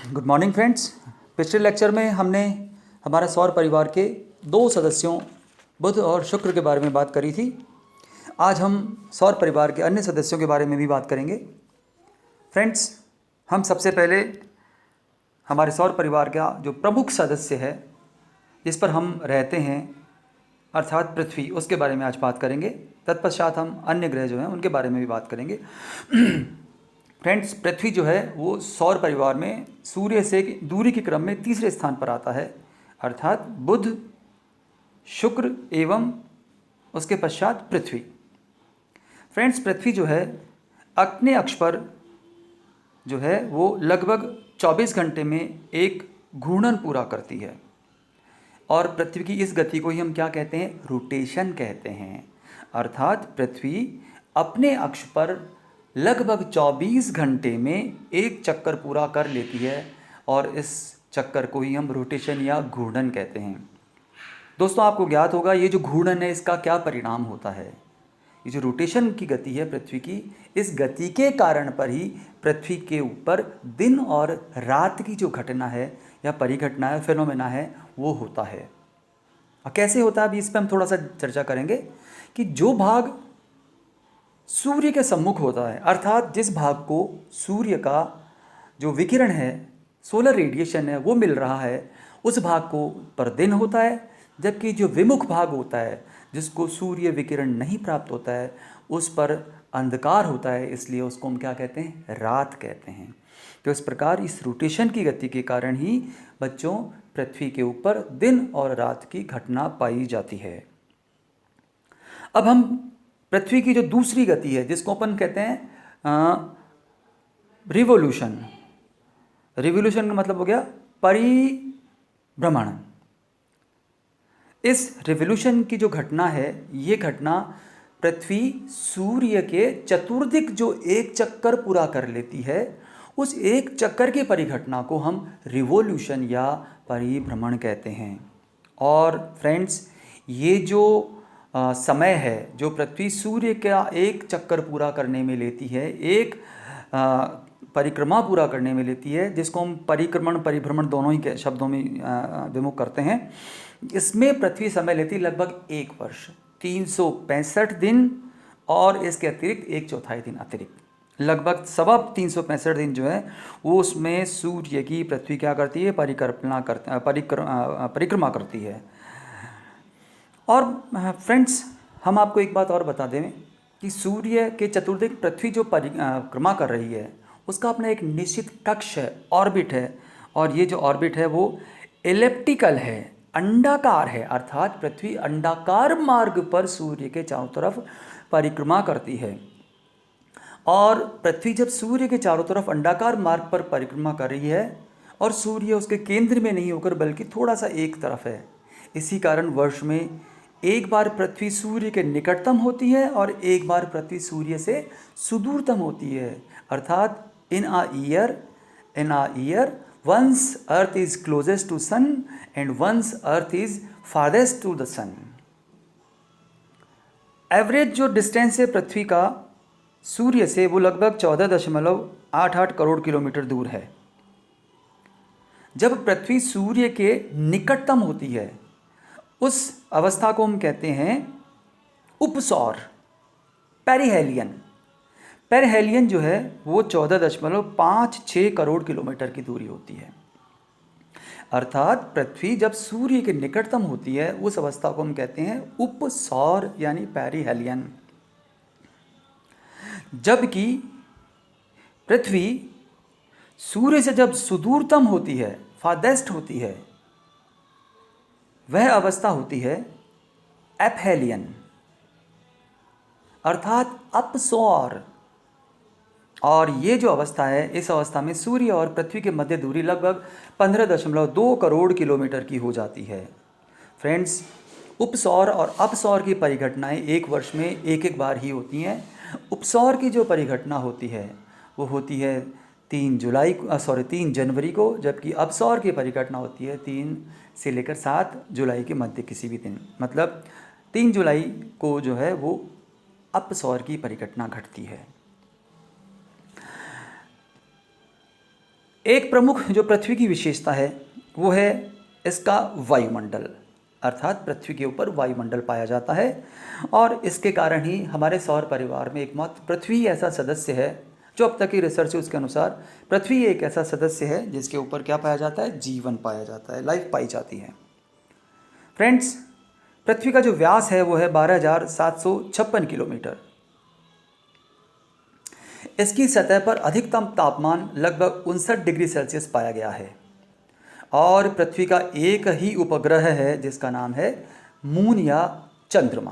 Good morning friends. पिछले lecture में हमने हमारे सौर परिवार के दो सदस्यों बुध और शुक्र के बारे में बात करी थी। आज हम सौर परिवार के अन्य सदस्यों के बारे में भी बात करेंगे। फ्रेंड्स, हम सबसे पहले हमारे सौर परिवार का जो प्रमुख सदस्य है जिस पर हम रहते हैं अर्थात पृथ्वी, उसके बारे में आज बात करेंगे। तत्पश्चात हम अन्य ग्रह जो हैं उनके बारे में भी बात करेंगे। फ्रेंड्स, पृथ्वी जो है वो सौर परिवार में सूर्य से दूरी के क्रम में तीसरे स्थान पर आता है, अर्थात बुध, शुक्र एवं उसके पश्चात पृथ्वी। फ्रेंड्स, पृथ्वी जो है अपने अक्ष पर जो है वो लगभग 24 घंटे में एक घूर्णन पूरा करती है और पृथ्वी की इस गति को ही हम क्या कहते हैं? रोटेशन कहते हैं। अर्थात पृथ्वी अपने अक्ष पर लगभग 24 घंटे में एक चक्कर पूरा कर लेती है और इस चक्कर को ही हम रोटेशन या घूर्णन कहते हैं। दोस्तों, आपको ज्ञात होगा ये जो घूर्णन है इसका क्या परिणाम होता है। ये जो रोटेशन की गति है पृथ्वी की, इस गति के कारण पर ही पृथ्वी के ऊपर दिन और रात की जो घटना है या परिघटना है, फिनोमेना है, वो होता है। और कैसे होता है अभी इस पर हम थोड़ा सा चर्चा करेंगे कि जो भाग सूर्य के सम्मुख होता है, अर्थात जिस भाग को सूर्य का जो विकिरण है, सोलर रेडिएशन है, वो मिल रहा है, उस भाग को पर दिन होता है, जबकि जो विमुख भाग होता है जिसको सूर्य विकिरण नहीं प्राप्त होता है उस पर अंधकार होता है, इसलिए उसको हम क्या कहते हैं? रात कहते हैं। तो इस प्रकार इस रोटेशन की गति के कारण ही बच्चों पृथ्वी के ऊपर दिन और रात की घटना पाई जाती है। अब हम पृथ्वी की जो दूसरी गति है जिसको अपन कहते हैं रिवोल्यूशन। रिवोल्यूशन का मतलब हो गया परिभ्रमण। इस रिवोल्यूशन की जो घटना है, ये घटना पृथ्वी सूर्य के चतुर्दिक जो एक चक्कर पूरा कर लेती है, उस एक चक्कर की परिघटना को हम रिवोल्यूशन या परिभ्रमण कहते हैं। और फ्रेंड्स, ये जो समय है जो पृथ्वी सूर्य का एक चक्कर पूरा करने में लेती है, एक परिक्रमा पूरा करने में लेती है, जिसको हम परिक्रमण परिभ्रमण दोनों ही के शब्दों में विमुख करते हैं, इसमें पृथ्वी समय लेती लगभग 1 वर्ष, 365 दिन और इसके अतिरिक्त 1/4 दिन अतिरिक्त, लगभग 365 दिन जो है वो उसमें सूर्य की पृथ्वी क्या करती है? परिक्रमा करती है। और फ्रेंड्स, हम आपको एक बात और बता दें कि सूर्य के चतुर्दिक पृथ्वी जो परिक्रमा कर रही है उसका अपना एक निश्चित कक्ष है, ऑर्बिट है, और ये जो ऑर्बिट है वो एलिप्टिकल है, अंडाकार है, अर्थात पृथ्वी अंडाकार मार्ग पर सूर्य के चारों तरफ परिक्रमा करती है। और पृथ्वी जब सूर्य के चारों तरफ अंडाकार मार्ग पर परिक्रमा कर रही है और सूर्य उसके केंद्र में नहीं होकर बल्कि थोड़ा सा एक तरफ है, इसी कारण वर्ष में एक बार पृथ्वी सूर्य के निकटतम होती है और एक बार पृथ्वी सूर्य से सुदूरतम होती है। अर्थात in a year once earth is closest to sun and once earth is farthest to the sun. Average जो डिस्टेंस है पृथ्वी का सूर्य से वो लगभग 14.88 करोड़ किलोमीटर दूर है। जब पृथ्वी सूर्य के निकटतम होती है उस अवस्था को हम कहते हैं उपसौर, पेरिहेलियन। पेरिहेलियन जो है वो 14.56 करोड़ किलोमीटर की दूरी होती है। अर्थात पृथ्वी जब सूर्य के निकटतम होती है उस अवस्था को हम कहते हैं उपसौर यानी पेरिहेलियन। जबकि पृथ्वी सूर्य से जब सुदूरतम होती है, फारदेस्ट होती है, वह अवस्था होती है एपहेलियन, अर्थात अपसौर। और ये जो अवस्था है, इस अवस्था में सूर्य और पृथ्वी के मध्य दूरी लगभग 15.2 करोड़ किलोमीटर की हो जाती है। फ्रेंड्स, उपसौर और अपसौर की परिघटनाएं एक वर्ष में एक बार ही होती हैं। उपसौर की जो परिघटना होती है वो होती है 3 जनवरी को, जबकि अपसौर की परिघटना होती है 3 से लेकर 7 जुलाई के मध्य किसी भी दिन, मतलब 3 जुलाई को जो है वो अपसौर की परिघटना घटती है। एक प्रमुख जो पृथ्वी की विशेषता है वो है इसका वायुमंडल, अर्थात पृथ्वी के ऊपर वायुमंडल पाया जाता है। और इसके कारण ही हमारे सौर परिवार में एकमात्र पृथ्वी ऐसा सदस्य है, जो अब तक की रिसर्च है उसके अनुसार पृथ्वी एक ऐसा सदस्य है जिसके ऊपर क्या पाया जाता है, जीवन पाया जाता है, लाइफ पाई जाती है। फ्रेंड्स, पृथ्वी का जो व्यास है वो है 12,756 किलोमीटर। इसकी सतह पर अधिकतम तापमान लगभग 59 डिग्री सेल्सियस पाया गया है। और पृथ्वी का एक ही उपग्रह है जिसका नाम है मून या चंद्रमा।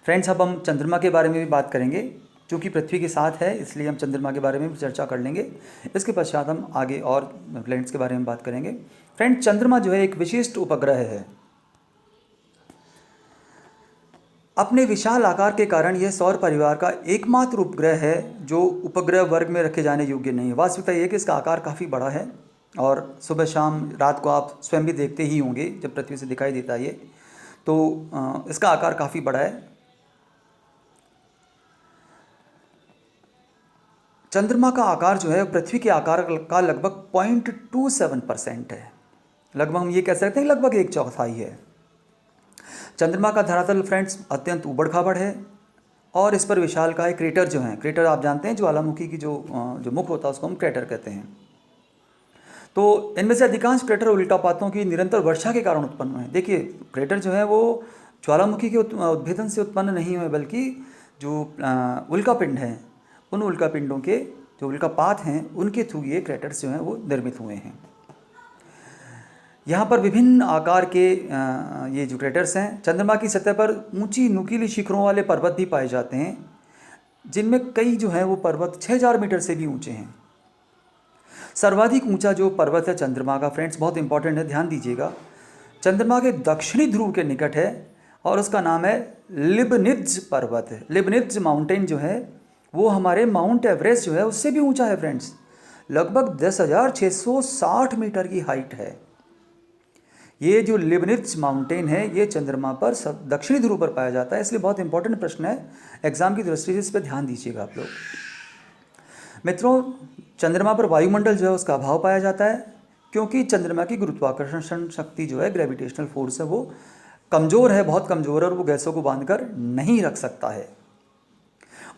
फ्रेंड्स, अब हम चंद्रमा के बारे में भी बात करेंगे, क्योंकि पृथ्वी के साथ है इसलिए हम चंद्रमा के बारे में भी चर्चा कर लेंगे। इसके पश्चात हम आगे और प्लैनेट्स के बारे में बात करेंगे। फ्रेंड्स, चंद्रमा जो है एक विशिष्ट उपग्रह है। अपने विशाल आकार के कारण यह सौर परिवार का एकमात्र उपग्रह है जो उपग्रह वर्ग में रखे जाने योग्य नहीं है। वास्तविकता यह है कि इसका आकार काफ़ी बड़ा है और सुबह शाम रात को आप स्वयं भी देखते ही होंगे जब पृथ्वी से दिखाई देता है ये, तो इसका आकार काफ़ी बड़ा है। चंद्रमा का आकार जो है पृथ्वी के आकार का लगभग 0.27% है। लगभग हम ये कह सकते हैं लगभग 1/4 है। चंद्रमा का धरातल फ्रेंड्स अत्यंत ऊबड़ खाबड़ है और इस पर विशालकाय क्रेटर जो हैं, क्रेटर आप जानते हैं ज्वालामुखी की जो मुख होता है उसको हम क्रेटर कहते हैं। तो इनमें से अधिकांश क्रेटर उल्कापातों की निरंतर वर्षा के कारण उत्पन्न हुए हैं। देखिए, क्रेटर जो है वो ज्वालामुखी के उद्भेदन से उत्पन्न नहीं हुए, बल्कि जो उल्कापिंड हैं उन उल्कापिंडों के जो उल्कापात हैं उनके थ्रू ये क्रेटर्स जो हैं वो निर्मित हुए हैं। यहाँ पर विभिन्न आकार के ये जो क्रेटर्स हैं, चंद्रमा की सतह पर ऊंची नुकीली शिखरों वाले पर्वत भी पाए जाते हैं, जिनमें कई जो हैं वो पर्वत 6000 मीटर से भी ऊंचे हैं। सर्वाधिक ऊंचा जो पर्वत है चंद्रमा का, फ्रेंड्स बहुत इंपॉर्टेंट है, ध्यान दीजिएगा, चंद्रमा के दक्षिणी ध्रुव के निकट है और उसका नाम है लिबनित्ज पर्वत है। लिबनित्ज माउंटेन जो है वो हमारे माउंट एवरेस्ट जो है उससे भी ऊंचा है फ्रेंड्स, लगभग 10,660 मीटर की हाइट है। ये जो लिबनित्ज माउंटेन है ये चंद्रमा पर दक्षिणी ध्रुव पर पाया जाता है, इसलिए बहुत इंपॉर्टेंट प्रश्न है, एग्जाम की दृष्टि से इस पर ध्यान दीजिएगा आप लोग। मित्रों, चंद्रमा पर वायुमंडल जो है उसका अभाव पाया जाता है, क्योंकि चंद्रमा की गुरुत्वाकर्षण शक्ति जो है, ग्रेविटेशनल फोर्स है, वो कमज़ोर है, बहुत कमज़ोर है और वो गैसों को बांधकर नहीं रख सकता है।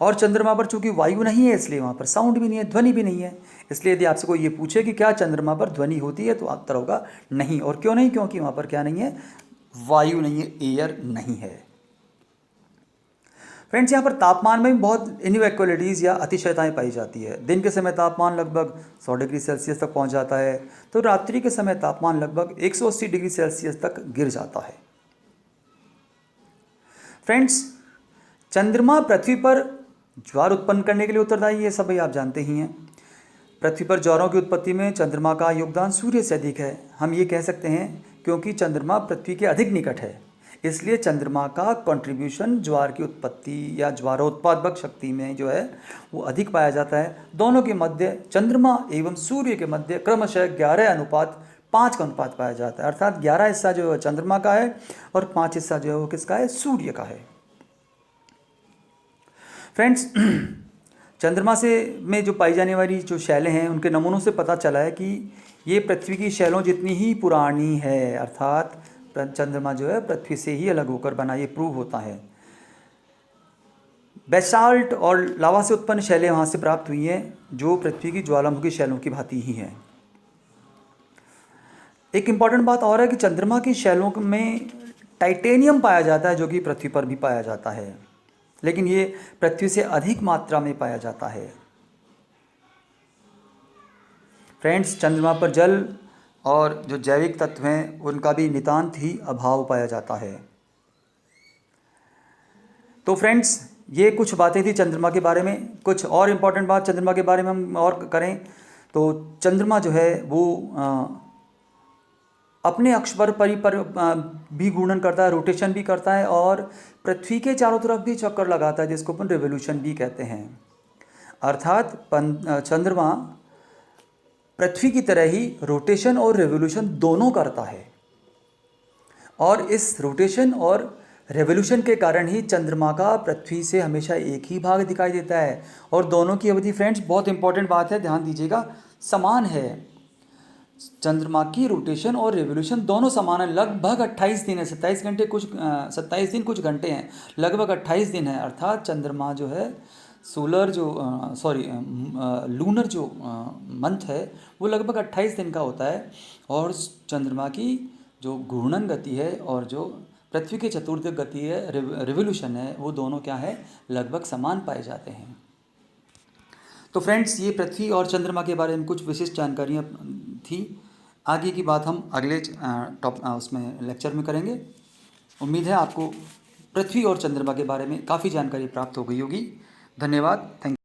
और चंद्रमा पर चूंकि वायु नहीं है इसलिए वहाँ पर साउंड भी नहीं है, ध्वनि भी नहीं है। इसलिए यदि आपसे कोई ये पूछे कि क्या चंद्रमा पर ध्वनि होती है तो उत्तर होगा नहीं। और क्यों नहीं? क्योंकि वहाँ पर क्या नहीं है, वायु नहीं है, एयर नहीं है। फ्रेंड्स, यहाँ पर तापमान में भी बहुत इनइक्वालिटीज़ या अतिशयताएँ पाई जाती है। दिन के समय तापमान लगभग 100 डिग्री सेल्सियस तक पहुँच जाता है, तो रात्रि के समय तापमान लगभग 180 डिग्री सेल्सियस तक गिर जाता है। फ्रेंड्स, चंद्रमा पृथ्वी पर ज्वार उत्पन्न करने के लिए उत्तरदायी है, सब भाई आप जानते ही हैं। पृथ्वी पर ज्वारों की उत्पत्ति में चंद्रमा का योगदान सूर्य से अधिक है। हम ये कह सकते हैं क्योंकि चंद्रमा पृथ्वी के अधिक निकट है, इसलिए चंद्रमा का कंट्रीब्यूशन ज्वार की उत्पत्ति या ज्वारोत्पादक शक्ति में जो है वो अधिक पाया जाता है। दोनों के मध्य, चंद्रमा एवं सूर्य के मध्य क्रमशः 11:5 का अनुपात पाया जाता है, अर्थात 11 हिस्सा जो है चंद्रमा का है और 5 हिस्सा जो है वो किसका है, सूर्य का है। फ्रेंड्स, चंद्रमा से में जो पाई जाने वाली जो शैलें हैं उनके नमूनों से पता चला है कि ये पृथ्वी की शैलों जितनी ही पुरानी है, अर्थात चंद्रमा जो है पृथ्वी से ही अलग होकर बना, ये प्रूव होता है। बेसाल्ट और लावा से उत्पन्न शैलें वहाँ से प्राप्त हुई हैं जो पृथ्वी की ज्वालामुखी शैलों की भांति ही हैं। एक इम्पॉर्टेंट बात और है कि चंद्रमा की शैलों में टाइटेनियम पाया जाता है जो कि पृथ्वी पर भी पाया जाता है, लेकिन ये पृथ्वी से अधिक मात्रा में पाया जाता है। फ्रेंड्स, चंद्रमा पर जल और जो जैविक तत्व हैं उनका भी नितांत ही अभाव पाया जाता है। तो फ्रेंड्स, ये कुछ बातें थी चंद्रमा के बारे में। कुछ और इम्पॉर्टेंट बात चंद्रमा के बारे में हम और करें तो चंद्रमा जो है वो अपने अक्ष पर भी घूर्णन करता है, रोटेशन भी करता है और पृथ्वी के चारों तरफ भी चक्कर लगाता है, जिसको अपन रिवोल्यूशन भी कहते हैं। अर्थात चंद्रमा पृथ्वी की तरह ही रोटेशन और रिवोल्यूशन दोनों करता है और इस रोटेशन और रेवोल्यूशन के कारण ही चंद्रमा का पृथ्वी से हमेशा एक ही भाग दिखाई देता है और दोनों की अवधि फ्रेंड्स बहुत इंपॉर्टेंट बात है, ध्यान दीजिएगा, समान है। चंद्रमा की रोटेशन और रेवोल्यूशन दोनों समान है। लगभग 28 दिन है, 27 घंटे कुछ 27 दिन कुछ घंटे हैं, लगभग 28 दिन है। अर्थात चंद्रमा जो है सोलर जो लूनर जो मंथ है वो लगभग 28 दिन का होता है और चंद्रमा की जो घूर्णन गति है और जो पृथ्वी की चतुर्दिक गति है रिवोल्यूशन है वो दोनों क्या है लगभग समान पाए जाते हैं। तो फ्रेंड्स ये पृथ्वी और चंद्रमा के बारे में कुछ विशिष्ट जानकारियाँ थी। आगे की बात हम अगले उसमें लेक्चर में करेंगे। उम्मीद है आपको पृथ्वी और चंद्रमा के बारे में काफ़ी जानकारी प्राप्त हो गई होगी। धन्यवाद। थैंक